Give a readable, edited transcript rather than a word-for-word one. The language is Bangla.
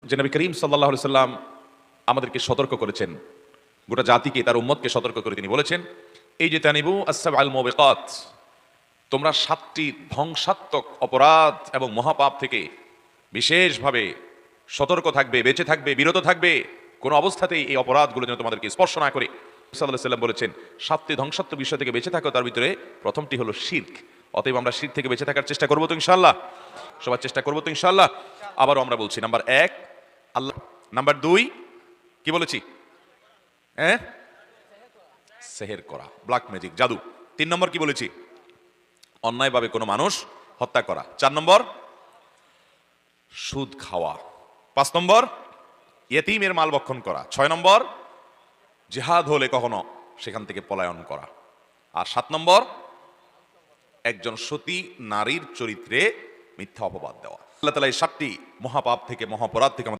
যে নবী করিম সাল্লাল্লাহু আলাইহি সাল্লাম আমাদেরকে সতর্ক করেছেন, গোটা জাতিকে তার উম্মতকে সতর্ক করে তিনি বলেছেন, এই যে তানিবু আস-সাবআল মুবিকাত, তোমরা 7টি ধ্বংসাত্মক অপরাধ এবং মহাপাপ থেকে বিশেষভাবে সতর্ক থাকবে, বেঁচে থাকবে, বিরত থাকবে। কোনো অবস্থাতেই এই অপরাধগুলো যেন তোমাদেরকে স্পর্শ না করে। সাল্লাল্লাহু আলাইহি সাল্লাম বলেছেন 7টি ধ্বংসাত্মক বিষয় থেকে বেঁচে থাকো, তার ভিতরে প্রথমটি হলো শিরক। অতএব আমরা শিরক থেকে বেঁচে থাকার চেষ্টা করবো তো ইনশাআল্লাহ? সবার চেষ্টা করবো তো ইনশাআল্লাহ? আবারও আমরা বলছি, নাম্বার 1 আল্লাহ, নাম্বার 2 কি বলেছি? হ্যাঁ, সেহের করা, ব্ল্যাক ম্যাজিক, জাদু। 3 নম্বর কি বলেছি? অন্যায়ভাবে কোনো মানুষ হত্যা করা। 4 নম্বর সুদ খাওয়া। 5 নম্বর ইয়েতিমের মাল ভক্ষণ করা। 6 নম্বর জিহাদ হলে কখনো সেখান থেকে পলায়ন করা। আর 7 নম্বর একজন সতী নারীর চরিত্রে মিথ্যা অপবাদ দেওয়া। আল্লাহ তাআলা এই 7টি মহাপাপ থেকে, মহাপরাধ থেকে